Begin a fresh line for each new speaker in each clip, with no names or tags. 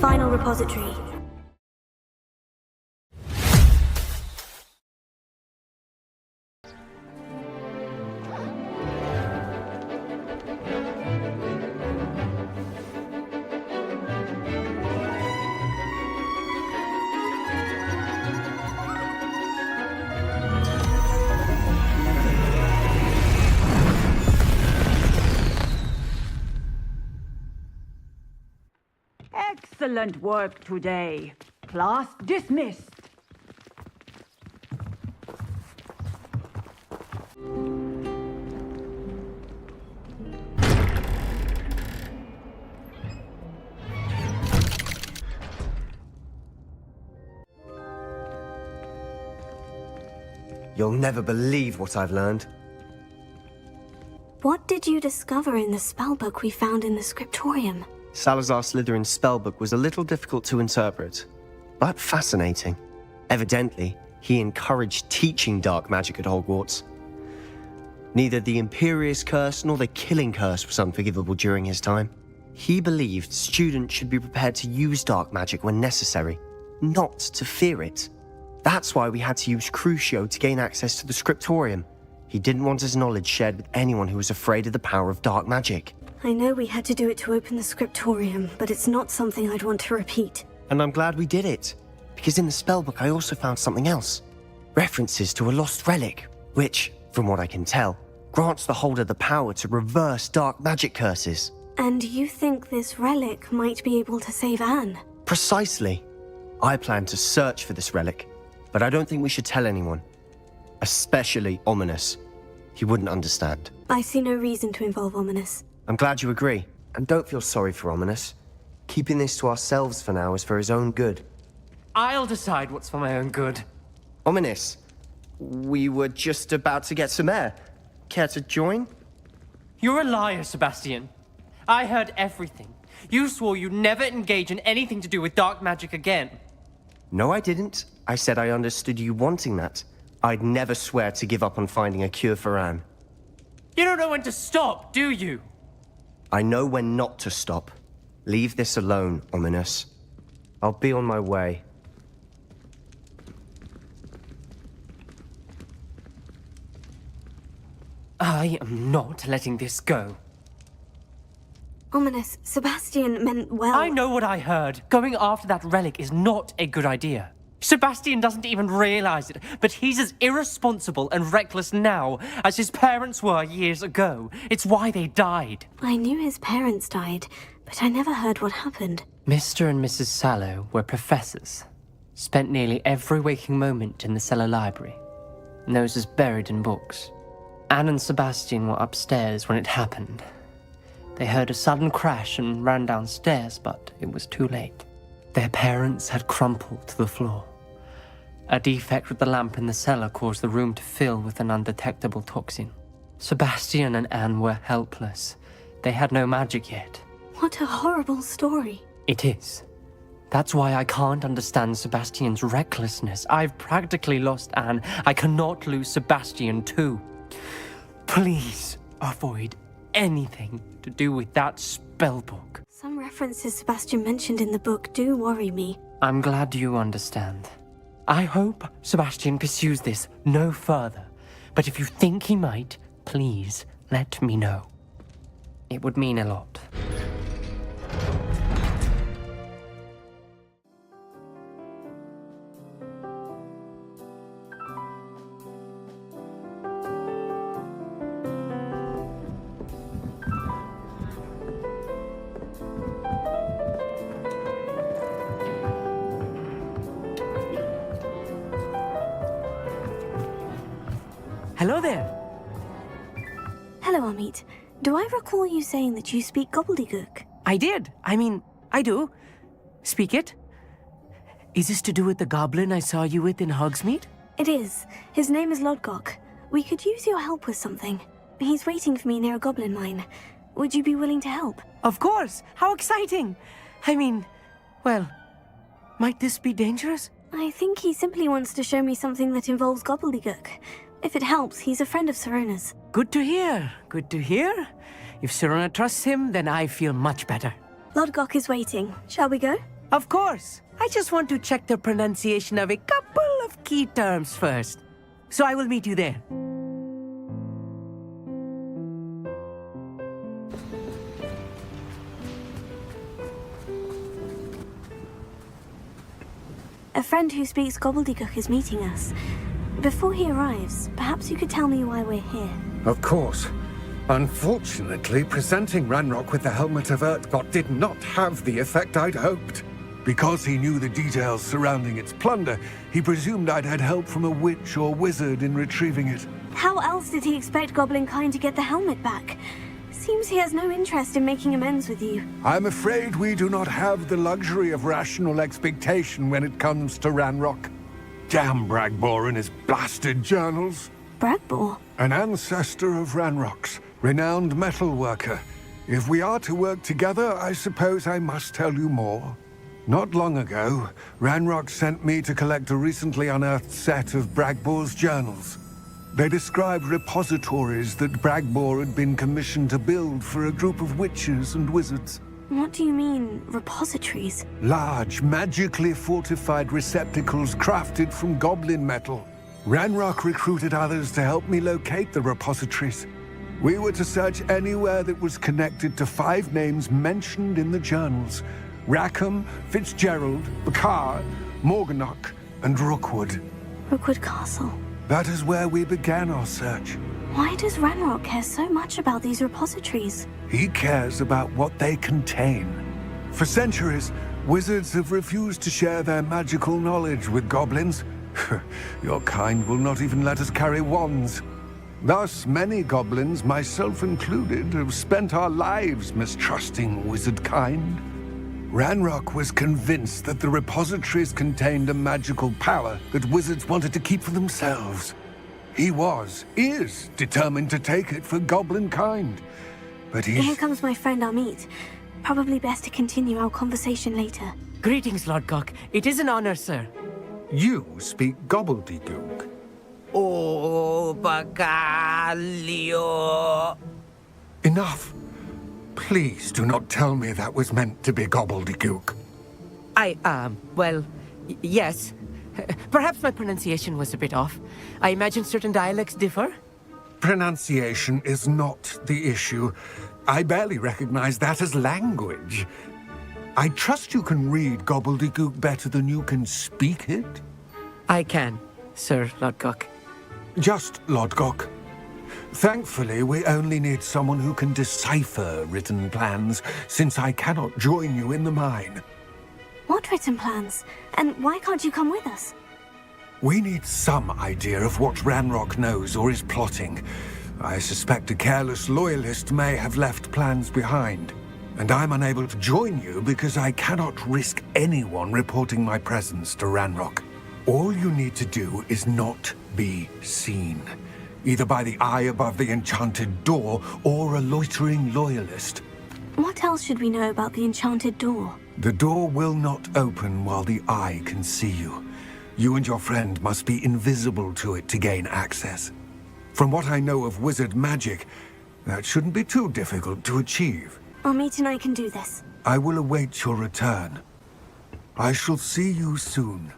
final repository.
Excellent work today. Class dismissed.
You'll never believe what I've learned.
What did you discover in the spellbook we found in the scriptorium?
Salazar Slytherin's spellbook was a little difficult to interpret, but fascinating. Evidently, he encouraged teaching dark magic at Hogwarts. Neither the Imperious Curse nor the Killing Curse was unforgivable during his time. He believed students should be prepared to use dark magic when necessary, not to fear it. That's why we had to use Crucio to gain access to the scriptorium. He didn't want his knowledge shared with anyone who was afraid of the power of dark magic.
I know we had to do it to open the scriptorium, but it's not something I'd want to repeat.
And I'm glad we did it, because in the spellbook I also found something else. References to a lost relic, which, from what I can tell, grants the holder the power to reverse dark magic curses.
And you think this relic might be able to save Anne?
Precisely. I plan to search for this relic, but I don't think we should tell anyone. Especially Ominous. He wouldn't understand.
I see no reason to involve Ominous.
I'm glad you agree. And don't feel sorry for Ominous. Keeping this to ourselves for now is for his own good.
I'll decide what's for my own good.
Ominous, we were just about to get some air. Care to join?
You're a liar, Sebastian. I heard everything. You swore you'd never engage in anything to do with dark magic again.
No, I didn't. I said I understood you wanting that. I'd never swear to give up on finding a cure for Anne.
You don't know when to stop, do you?
I know when not to stop. Leave this alone, Ominous. I'll be on my way.
I am not letting this go.
Ominous, Sebastian meant well.
I know what I heard. Going after that relic is not a good idea. Sebastian doesn't even realize it, but he's as irresponsible and reckless now as his parents were years ago. It's why they died.
I knew his parents died, but I never heard what happened.
Mr. and Mrs. Sallow were professors. Spent nearly every waking moment in the cellar library. Noses buried in books. Anne and Sebastian were upstairs when it happened. They heard a sudden crash and ran downstairs, but it was too late. Their parents had crumpled to the floor. A defect with the lamp in the cellar caused the room to fill with an undetectable toxin. Sebastian and Anne were helpless. They had no magic yet.
What a horrible story.
It is. That's why I can't understand Sebastian's recklessness. I've practically lost Anne. I cannot lose Sebastian too. Please avoid anything to do with that spellbook.
Some references Sebastian mentioned in the book do worry me.
I'm glad you understand. I hope Sebastian pursues this no further. But if you think he might, please let me know. It would mean a lot. Hello there.
Hello, Amit. Do I recall you saying that you speak gobbledygook?
I did. I do. Speak it. Is this to do with the goblin I saw you with in Hogsmeade?
It is. His name is Lodgok. We could use your help with something. He's waiting for me near a goblin mine. Would you be willing to help?
Of course. How exciting. Well, might this be dangerous?
I think he simply wants to show me something that involves gobbledygook. If it helps, he's a friend of Sirona's.
Good to hear. Good to hear. If Sirona trusts him, then I feel much better.
Lodgok is waiting. Shall we go?
Of course. I just want to check the pronunciation of a couple of key terms first. So I will meet you there.
A friend who speaks gobbledygook is meeting us. Before he arrives, perhaps you could tell me why we're here.
Of course. Unfortunately, presenting Ranrock with the Helmet of Urtkot did not have the effect I'd hoped. Because he knew the details surrounding its plunder, he presumed I'd had help from a witch or wizard in retrieving it.
How else did he expect Goblinkind to get the helmet back? Seems he has no interest in making amends with you.
I'm afraid we do not have the luxury of rational expectation when it comes to Ranrock. Damn Bragbor and his blasted journals.
Bragbor?
An ancestor of Ranrock's, renowned metal worker. If we are to work together, I suppose I must tell you more. Not long ago, Ranrock sent me to collect a recently unearthed set of Bragbor's journals. They described repositories that Bragbor had been commissioned to build for a group of witches and wizards.
What do you mean, repositories?
Large, magically fortified receptacles crafted from goblin metal. Ranrock recruited others to help me locate the repositories. We were to search anywhere that was connected to 5 names mentioned in the journals: Rackham, Fitzgerald, Bakar, Morganach, and Rookwood.
Rookwood Castle.
That is where we began our search.
Why does Ranrock care so much about these repositories?
He cares about what they contain. For centuries, wizards have refused to share their magical knowledge with goblins. Your kind will not even let us carry wands. Thus, many goblins, myself included, have spent our lives mistrusting wizard kind. Ranrock was convinced that the repositories contained a magical power that wizards wanted to keep for themselves. He is determined to take it for goblin kind. But
Here comes my friend Amit. Probably best to continue our conversation later.
Greetings, Lord Cock. It is an honor, sir.
You speak gobbledygook.
Oh, Bagalio.
Enough. Please do not tell me that was meant to be gobbledygook.
Yes. Perhaps my pronunciation was a bit off. I imagine certain dialects differ.
Pronunciation is not the issue. I barely recognize that as language. I trust you can read gobbledygook better than you can speak it?
I can, Sir Lodgok.
Just Lodgok. Thankfully, we only need someone who can decipher written plans, since I cannot join you in the mine.
What written plans? And why can't you come with us?
We need some idea of what Ranrock knows or is plotting. I suspect a careless loyalist may have left plans behind. And I'm unable to join you because I cannot risk anyone reporting my presence to Ranrock. All you need to do is not be seen. Either by the eye above the enchanted door, or a loitering loyalist.
What else should we know about the enchanted door?
The door will not open while the eye can see you. You and your friend must be invisible to it to gain access. From what I know of wizard magic, that shouldn't be too difficult to achieve.
Amit and I can do this.
I will await your return. I shall see you soon.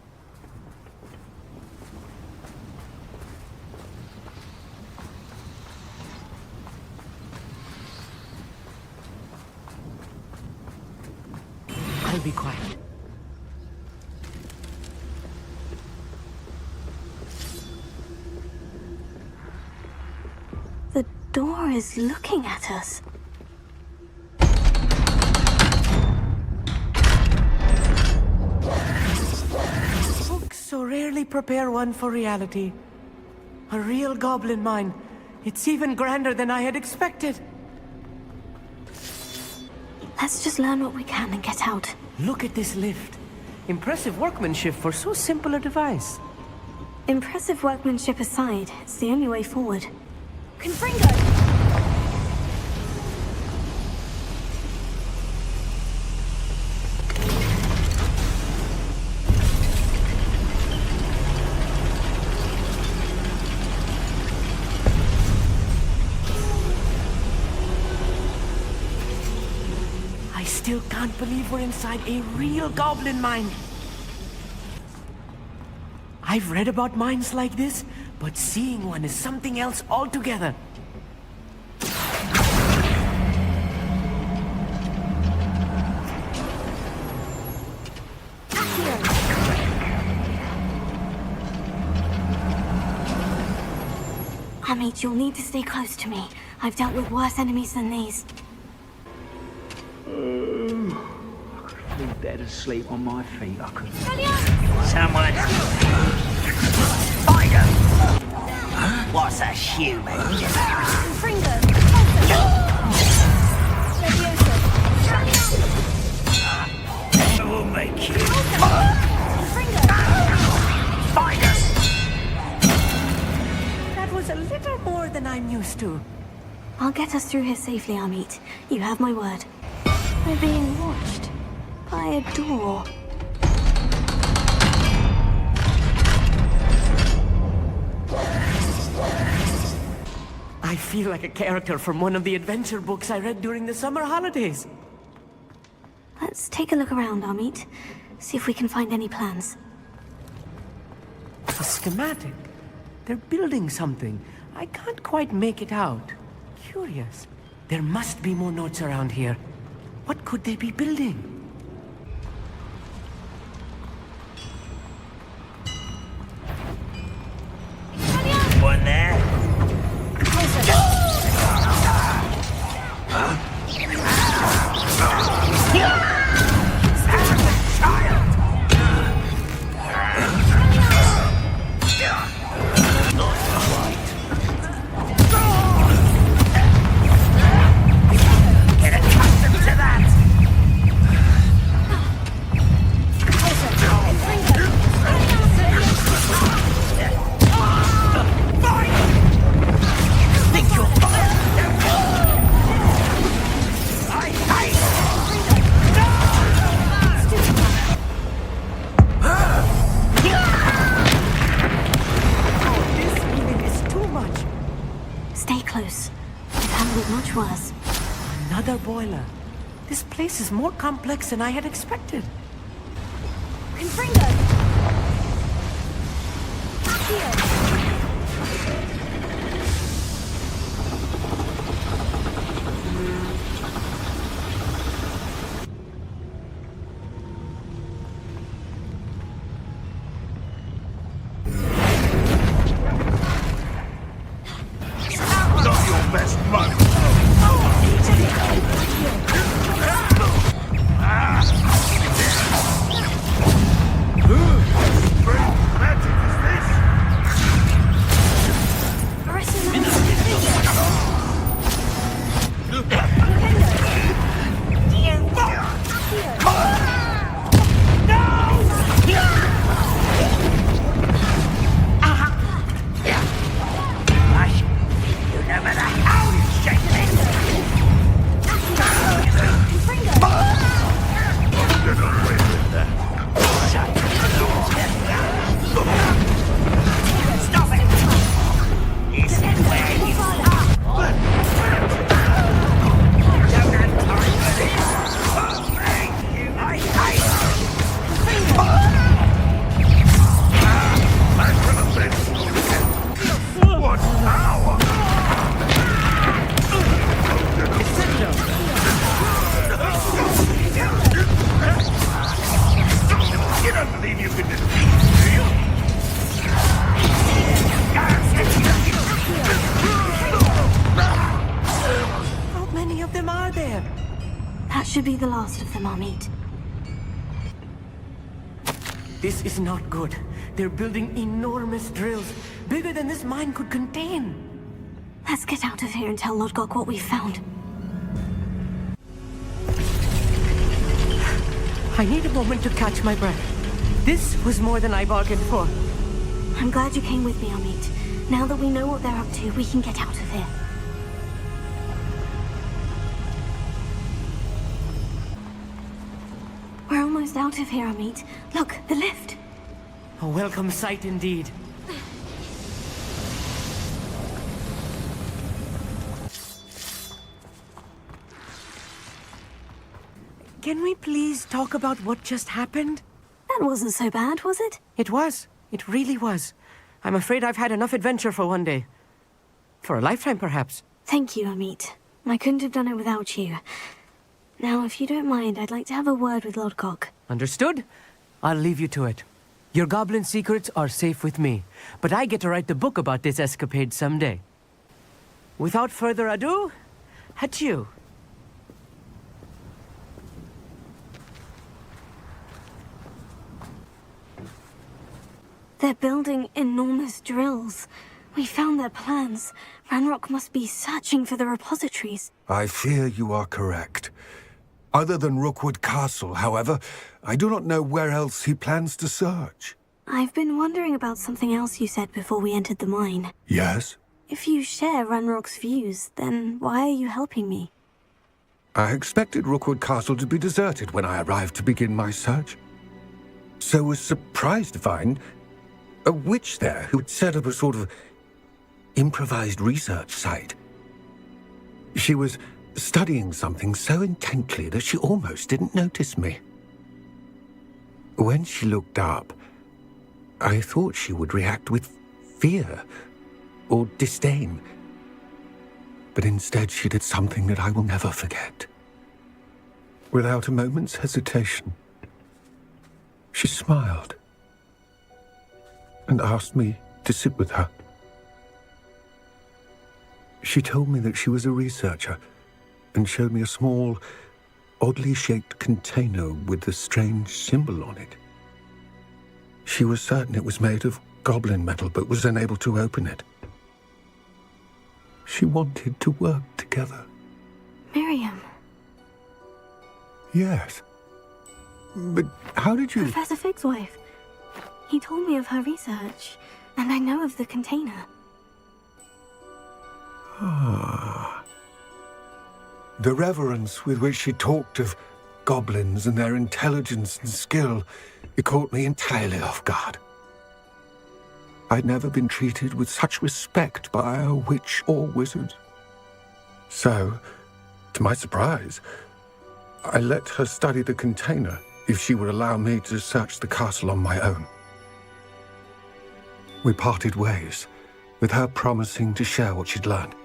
I'll be quiet.
The door is looking at us.
Books so rarely prepare one for reality. A real goblin mine. It's even grander than I had expected.
Let's just learn what we can and get out.
Look at this lift. Impressive workmanship for so simple a device.
Impressive workmanship aside, it's the only way forward. Confringo!
still can't believe we're inside a real goblin mine. I've read about mines like this, but seeing one is something else altogether.
Amit, you'll need to stay close to me. I've dealt with worse enemies than these.
Be dead asleep on my feet. I could.
Someone. Find him! What's a human? It will make you. Find us!
That was a little more than I'm used to.
I'll get us through here safely, Amit. You have my word. We're being watched by a door.
I feel like a character from one of the adventure books I read during the summer holidays.
Let's take a look around, Amit. See if we can find any plans.
A schematic. They're building something. I can't quite make it out. Curious. There must be more notes around here. What could they be building?
One there.
Stay close. I've handled much worse.
Another boiler. This place is more complex than I had expected.
Confringo! Accio!
Not your best luck. Great magic is this? No matter how you shake it. You're not away with that. Stop it! This is where you are. Don't have time for this. Thank you. I back from the bench. What power! You don't believe you can defeat me, do you?
How many of them are there?
That should be the last of them, Amit.
This is not good. They're building enormous drills, bigger than this mine could contain.
Let's get out of here and tell Lodgok what we've found.
I need a moment to catch my breath. This was more than I bargained for.
I'm glad you came with me, Amit. Now that we know what they're up to, we can get out of here. We're almost out of here, Amit. Look, the lift.
A welcome sight indeed. Can we please talk about what just happened?
That wasn't so bad, was it?
It was. It really was. I'm afraid I've had enough adventure for one day. For a lifetime, perhaps.
Thank you, Amit. I couldn't have done it without you. Now, if you don't mind, I'd like to have a word with Lodgok.
Understood? I'll leave you to it. Your goblin secrets are safe with me, but I get to write the book about this escapade someday. Without further ado, adieu.
They're building enormous drills. We found their plans. Ranrock must be searching for the repositories.
I fear you are correct. Other than Rookwood Castle, however, I do not know where else he plans to search.
I've been wondering about something else you said before we entered the mine.
Yes?
If you share Ranrock's views, then why are you helping me?
I expected Rookwood Castle to be deserted when I arrived to begin my search. So was surprised to find a witch there who had set up a sort of improvised research site. She was studying something so intently that she almost didn't notice me. When she looked up, I thought she would react with fear or disdain. But instead she did something that I will never forget. Without a moment's hesitation, she smiled and asked me to sit with her. She told me that she was a researcher and showed me a small, oddly shaped container with a strange symbol on it. She was certain it was made of goblin metal, but was unable to open it. She wanted to work together.
Miriam.
Yes. But how did you...
Professor Fig's wife. He told me of her research, and I know of the container.
Ah. The reverence with which she talked of goblins and their intelligence and skill, it caught me entirely off guard. I'd never been treated with such respect by a witch or wizard. So, to my surprise, I let her study the container if she would allow me to search the castle on my own. We parted ways, with her promising to share what she'd learned.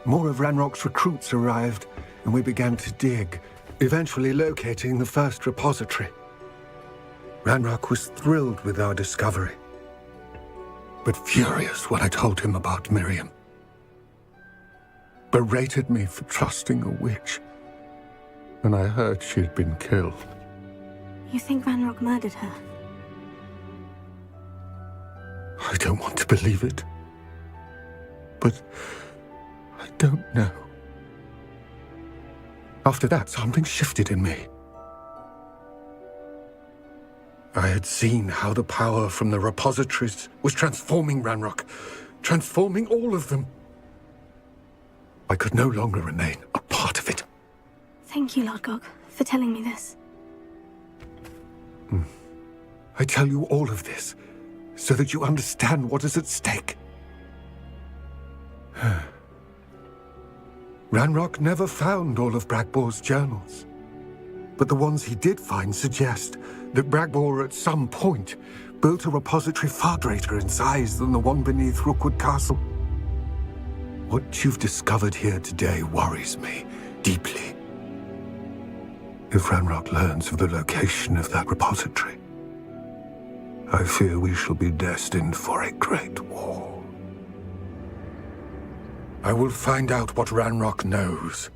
More of Ranrock's recruits arrived, and we began to dig, eventually locating the first repository. Ranrock was thrilled with our discovery, but furious when I told him about Miriam. Berated me for trusting a witch, and I heard she had been killed.
You think Ranrock murdered her?
I don't want to believe it, but I don't know. After that, something shifted in me. I had seen how the power from the repositories was transforming Ranrock, transforming all of them. I could no longer remain a part of it.
Thank you, Lodgok, for telling me this.
I tell you all of this so that you understand what is at stake. Ranrock never found all of Bragbor's journals, but the ones he did find suggest that Bragbor at some point built a repository far greater in size than the one beneath Rookwood Castle. What you've discovered here today worries me deeply. If Ranrock learns of the location of that repository, I fear we shall be destined for a great war. I will find out what Ranrock knows.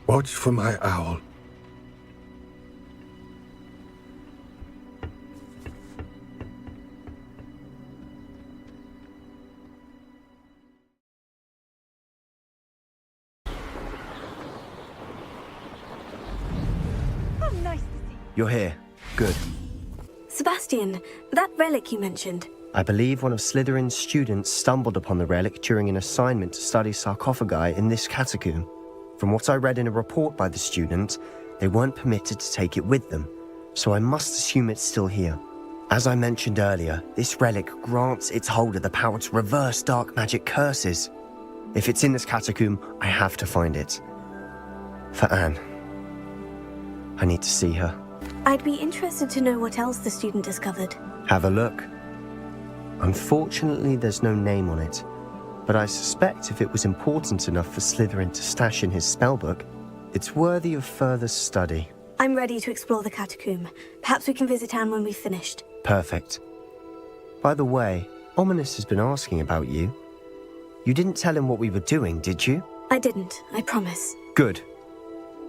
Watch for my owl.
You're here. Good.
Sebastian, that relic you mentioned.
I believe one of Slytherin's students stumbled upon the relic during an assignment to study sarcophagi in this catacomb. From what I read in a report by the student, they weren't permitted to take it with them, so I must assume it's still here. As I mentioned earlier, this relic grants its holder the power to reverse dark magic curses. If it's in this catacomb, I have to find it. For Anne. I need to see her.
I'd be interested to know what else the student discovered.
Have a look. Unfortunately, there's no name on it, but I suspect if it was important enough for Slytherin to stash in his spellbook, it's worthy of further study.
I'm ready to explore the catacomb. Perhaps we can visit Anne when we've finished.
Perfect. By the way, Ominous has been asking about you. You didn't tell him what we were doing, did you?
I didn't, I promise.
Good.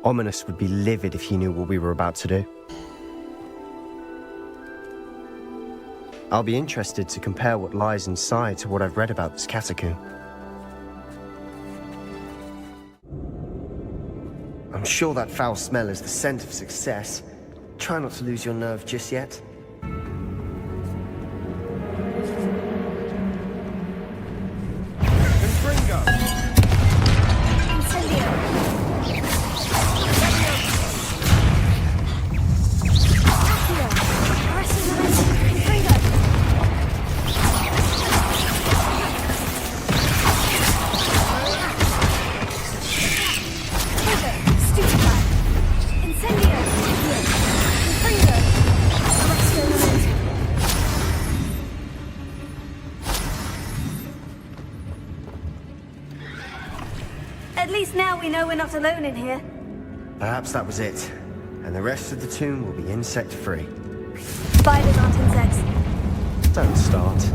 Ominous would be livid if he knew what we were about to do. I'll be interested to compare what lies inside to what I've read about this catacomb. I'm sure that foul smell is the scent of success. Try not to lose your nerve just yet.
At least now we know we're not alone in here.
Perhaps that was it. And the rest of the tomb will be insect-free.
Spiders aren't insects.
Don't start.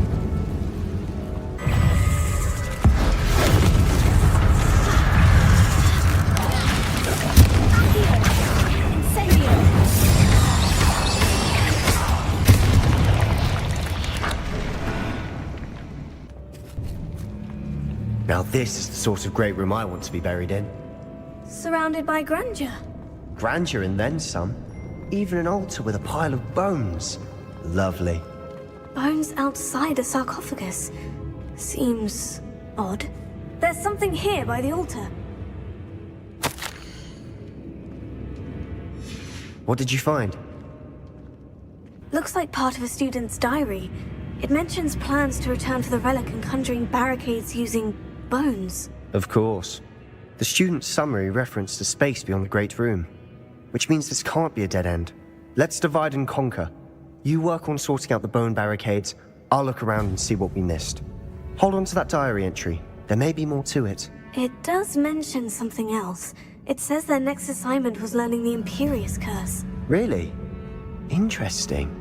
Now this is the sort of great room I want to be buried in.
Surrounded by grandeur.
Grandeur and then some. Even an altar with a pile of bones. Lovely.
Bones outside a sarcophagus. Seems odd. There's something here by the altar.
What did you find?
Looks like part of a student's diary. It mentions plans to return for the relic and conjuring barricades using bones.
Of course. The student's summary referenced a space beyond the Great Room, which means this can't be a dead end. Let's divide and conquer. You work on sorting out the bone barricades, I'll look around and see what we missed. Hold on to that diary entry. There may be more to it.
It does mention something else. It says their next assignment was learning the Imperious Curse.
Really? Interesting.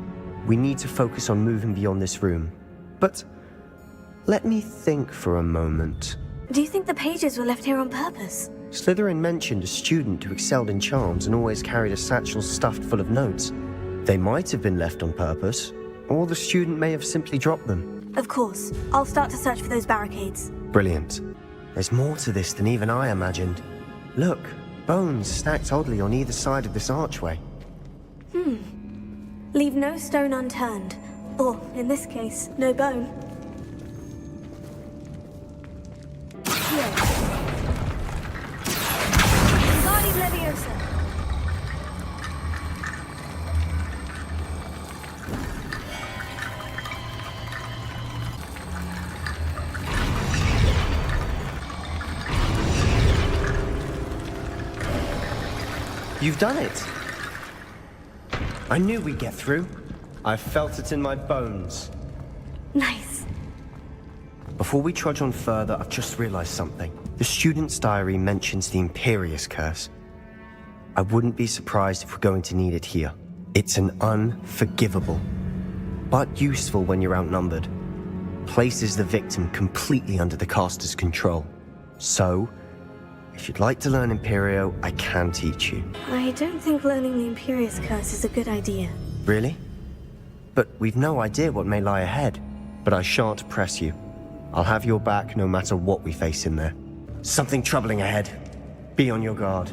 We need to focus on moving beyond this room. But let me think for a moment.
Do you think the pages were left here on purpose?
Slytherin mentioned a student who excelled in charms and always carried a satchel stuffed full of notes. They might have been left on purpose, or the student may have simply dropped them.
Of course. I'll start to search for those barricades.
Brilliant. There's more to this than even I imagined. Look, bones stacked oddly on either side of this archway.
Leave no stone unturned. Or, in this case, no bone. Here. Wingardium Leviosa.
You've done it! I knew we'd get through. I felt it in my bones.
Nice.
Before we trudge on further, I've just realized something. The student's diary mentions the Imperious Curse. I wouldn't be surprised if we're going to need it here. It's an unforgivable, but useful when you're outnumbered. Places the victim completely under the caster's control. So, if you'd like to learn Imperio, I can teach you.
I don't think learning the Imperious Curse is a good idea.
Really? But we've no idea what may lie ahead. But I shan't press you. I'll have your back no matter what we face in there. Something troubling ahead. Be on your guard.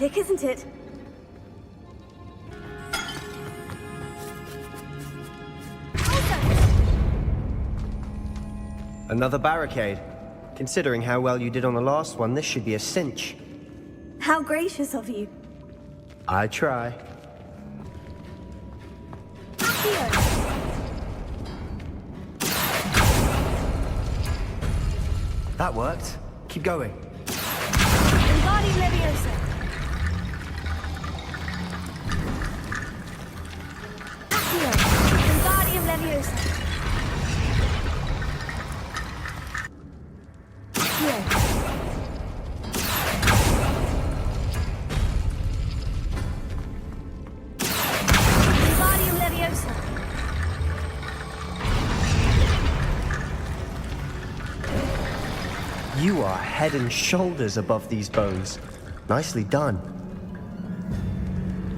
dramatic, isn't it?
Another barricade. Considering how well you did on the last one, this should be a cinch.
How gracious of you.
I try.
Here.
That worked. Keep going.
Wingardium Leviosa. Accio. Wingardium Leviosa. Accio. Wingardium Leviosa.
You are head and shoulders above these bones. Nicely done.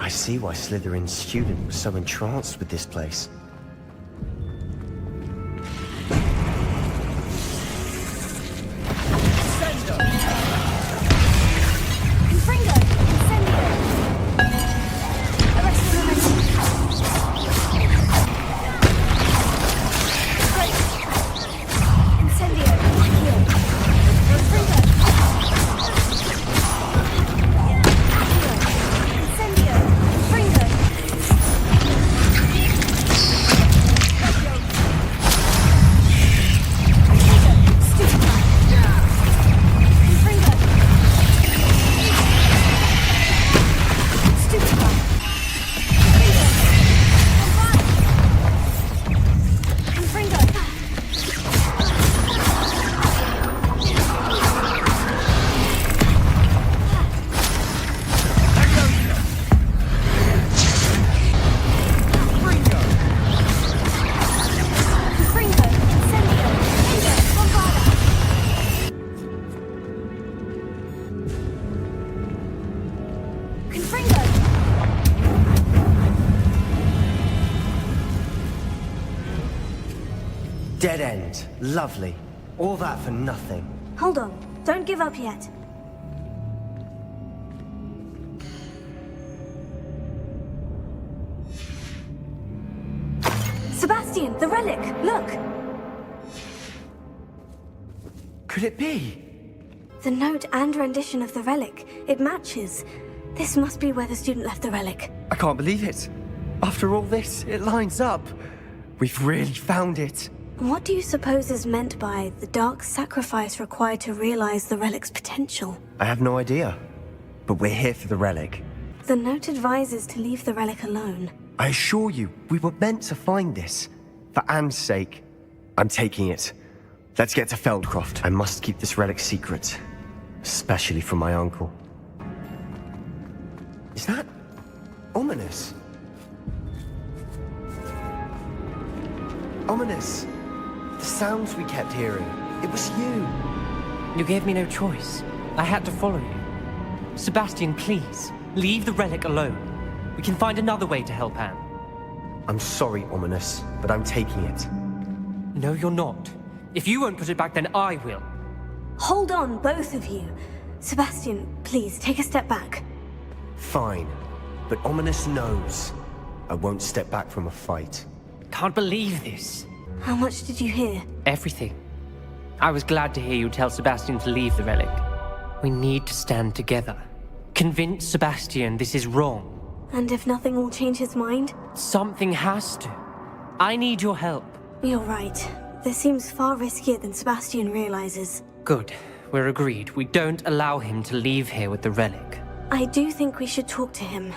I see why Slytherin's student was so entranced with this place.
Confringo. Incendio. Arrest the momentum. Great. Incendio. Accio. Confringo. Incendio. Confringo.
Dead end. Lovely. All that for nothing.
Hold on. Don't give up yet. Sebastian, the relic! Look!
Could it be?
The note and rendition of the relic. It matches. This must be where the student left the relic.
I can't believe it. After all this, it lines up. We've really found it.
What do you suppose is meant by the dark sacrifice required to realize the relic's potential?
I have no idea. But we're here for the relic.
The note advises to leave the relic alone.
I assure you, we were meant to find this. For Anne's sake. I'm taking it. Let's get to Feldcroft. I must keep this relic secret. Especially from my uncle. Is that ominous? Ominous. The sounds we kept hearing. It was you.
You gave me no choice. I had to follow you. Sebastian, please, leave the relic alone. We can find another way to help Anne.
I'm sorry, Ominous, but I'm taking it.
No, you're not. If you won't put it back, then I will.
Hold on, both of you. Sebastian, please, take a step back.
Fine. But Ominous knows. I won't step back from a fight.
Can't believe this.
How much did you hear?
Everything. I was glad to hear you tell Sebastian to leave the relic. We need to stand together. Convince Sebastian this is wrong.
And if nothing will change his mind?
Something has to. I need your help.
You're right. This seems far riskier than Sebastian realizes.
Good. We're agreed. We don't allow him to leave here with the relic.
I do think we should talk to him,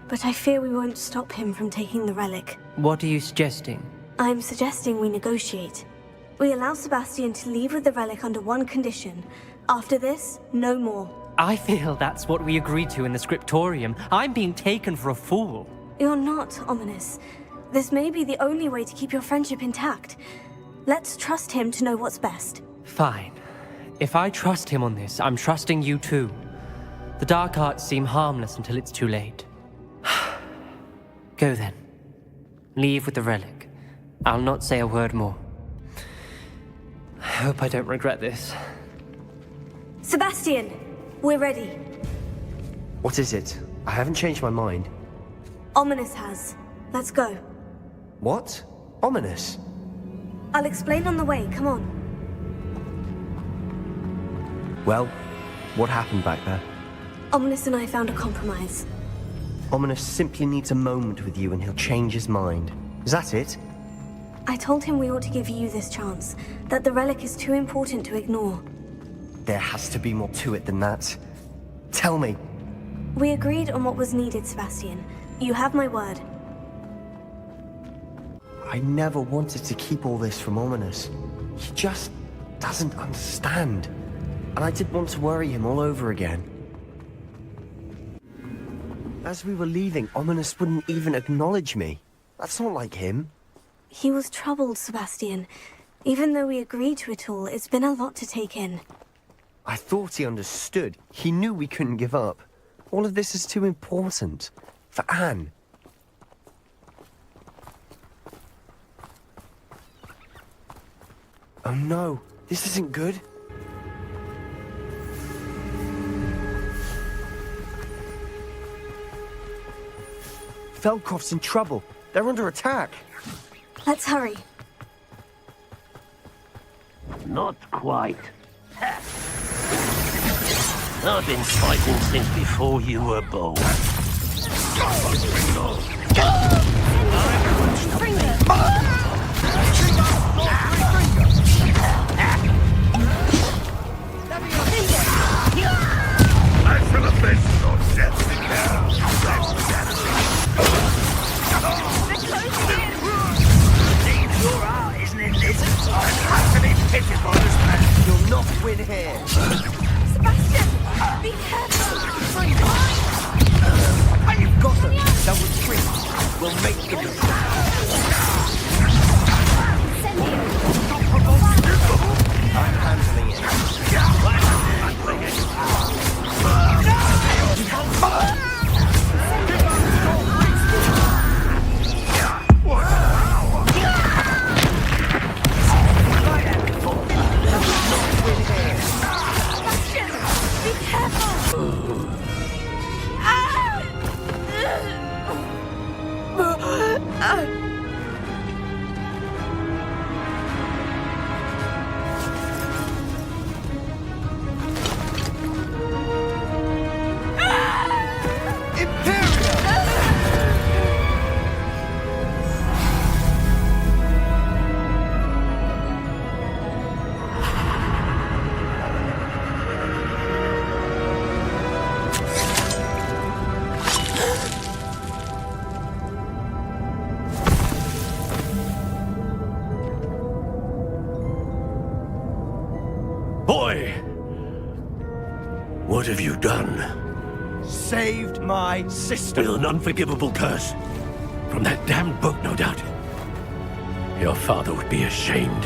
but I fear we won't stop him from taking the relic.
What are you suggesting?
I'm suggesting we negotiate. We allow Sebastian to leave with the relic under one condition. After this, no more.
I feel that's what we agreed to in the scriptorium. I'm being taken for a fool.
You're not, Ominous. This may be the only way to keep your friendship intact. Let's trust him to know what's best.
Fine. If I trust him on this, I'm trusting you too. The dark arts seem harmless until it's too late. Go then. Leave with the relic. I'll not say a word more. I hope I don't regret this.
Sebastian, we're ready.
What is it? I haven't changed my mind.
Ominous has. Let's go.
What? Ominous?
I'll explain on the way, come on.
Well, what happened back there?
Ominous and I found a compromise.
Ominous simply needs a moment with you and he'll change his mind. Is that it?
I told him we ought to give you this chance, that the relic is too important to ignore.
There has to be more to it than that. Tell me.
We agreed on what was needed, Sebastian. You have my word.
I never wanted to keep all this from Ominous. He just doesn't understand. And I didn't want to worry him all over again. As we were leaving, Ominous wouldn't even acknowledge me. That's not like him.
He was troubled, Sebastian. Even though we agreed to it all, it's been a lot to take in.
I thought he understood. He knew we couldn't give up. All of this is too important. For Anne. Oh no, this isn't good. Feldcroft's in trouble. They're under attack.
Let's hurry.
Not quite. I've been fighting since before you were born. I feel a bit so death to Your art, isn't it, lizards? I have to be pitiful as man.
You'll not win here.
Sebastian! Be careful!
You've got them. They'll retreat. We'll make them. I'm handling it.
Boy! What have you done?
Saved my sister.
With an unforgivable curse. From that damned book, no doubt. Your father would be ashamed.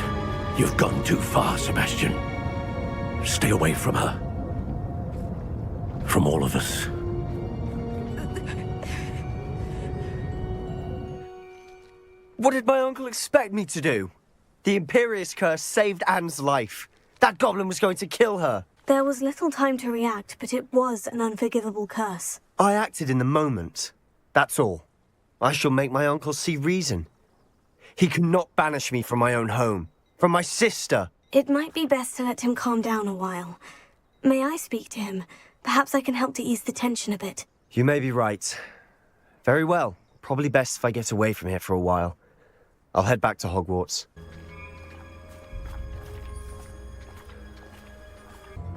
You've gone too far, Sebastian. Stay away from her. From all of us.
What did my uncle expect me to do? The Imperious curse saved Anne's life. That goblin was going to kill her.
There was little time to react, but it was an unforgivable curse.
I acted in the moment. That's all. I shall make my uncle see reason. He cannot banish me from my own home. From my sister.
It might be best to let him calm down a while. May I speak to him? Perhaps I can help to ease the tension a bit.
You may be right. Very well. Probably best if I get away from here for a while. I'll head back to Hogwarts.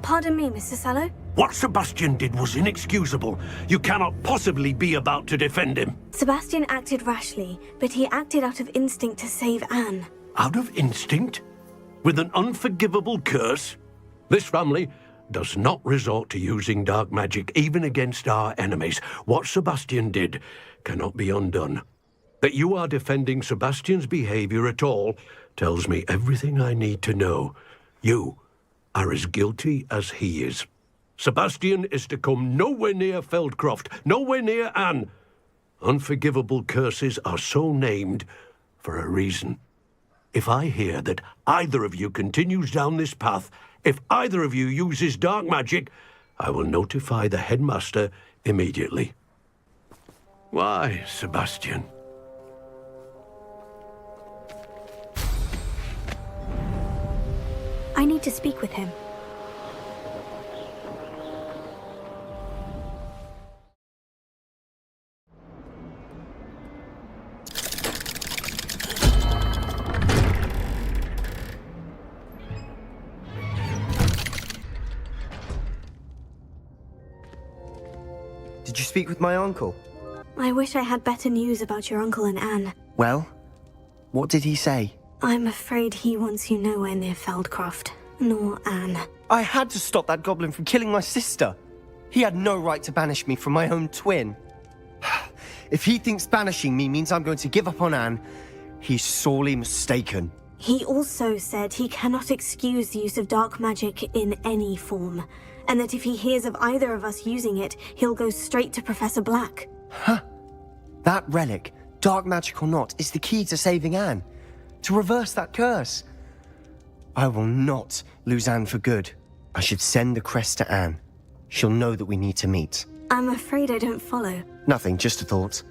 Pardon me, Mr. Sallow?
What Sebastian did was inexcusable. You cannot possibly be about to defend him.
Sebastian acted rashly, but he acted out of instinct to save Anne.
Out of instinct? With an unforgivable curse? This family does not resort to using dark magic even against our enemies. What Sebastian did cannot be undone. That you are defending Sebastian's behavior at all tells me everything I need to know. You are as guilty as he is. Sebastian is to come nowhere near Feldcroft, nowhere near Anne. Unforgivable curses are so named for a reason. If I hear that either of you continues down this path, if either of you uses dark magic, I will notify the headmaster immediately. Why, Sebastian?
I need to speak with him.
Did you speak with my uncle?
I wish I had better news about your uncle and Anne.
Well, what did he say?
I'm afraid he wants you nowhere near Feldcroft, nor Anne.
I had to stop that goblin from killing my sister. He had no right to banish me from my own twin. If he thinks banishing me means I'm going to give up on Anne, he's sorely mistaken.
He also said he cannot excuse the use of dark magic in any form, and that if he hears of either of us using it, he'll go straight to Professor Black.
Huh? That relic, dark magic or not, is the key to saving Anne. To reverse that curse. I will not lose Anne for good. I should send the crest to Anne. She'll know that we need to meet.
I'm afraid I don't follow.
Nothing, just a thought.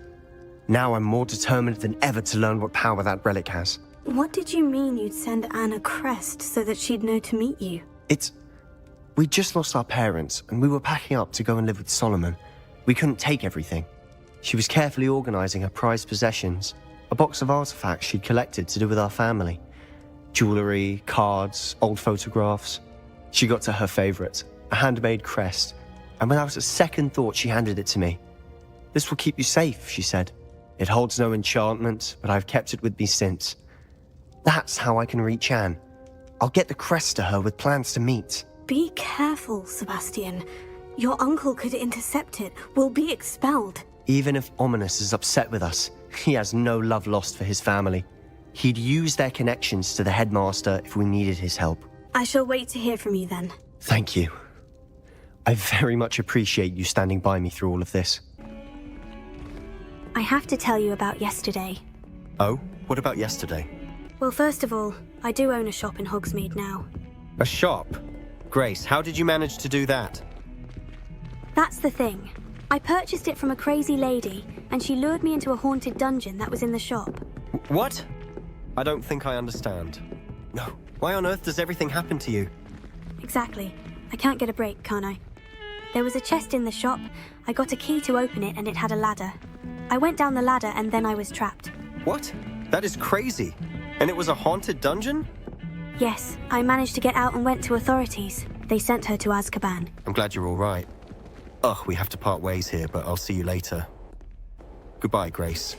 Now I'm more determined than ever to learn what power that relic has.
What did you mean you'd send Anne a crest so that she'd know to meet you?
We just lost our parents, and we were packing up to go and live with Solomon. We couldn't take everything. She was carefully organizing her prized possessions, a box of artifacts she'd collected to do with our family. Jewelry, cards, old photographs. She got to her favorite, a handmade crest, and without a second thought she handed it to me. This will keep you safe, she said. It holds no enchantment, but I've kept it with me since. That's how I can reach Anne. I'll get the crest to her with plans to meet.
Be careful, Sebastian. Your uncle could intercept it. We'll be expelled.
Even if Ominous is upset with us, he has no love lost for his family. He'd use their connections to the headmaster if we needed his help.
I shall wait to hear from you then.
Thank you. I very much appreciate you standing by me through all of this.
I have to tell you about yesterday.
Oh? What about yesterday?
Well, first of all, I do own a shop in Hogsmeade now.
A shop? Grace, how did you manage to do that?
That's the thing. I purchased it from a crazy lady, and she lured me into a haunted dungeon that was in the shop.
What? I don't think I understand. No. Why on earth does everything happen to you?
Exactly. I can't get a break, can't I? There was a chest in the shop. I got a key to open it, and it had a ladder. I went down the ladder, and then I was trapped.
What? That is crazy. And it was a haunted dungeon?
Yes, I managed to get out and went to authorities. They sent her to Azkaban.
I'm glad you're all right. Ugh, we have to part ways here, but I'll see you later. Goodbye, Grace.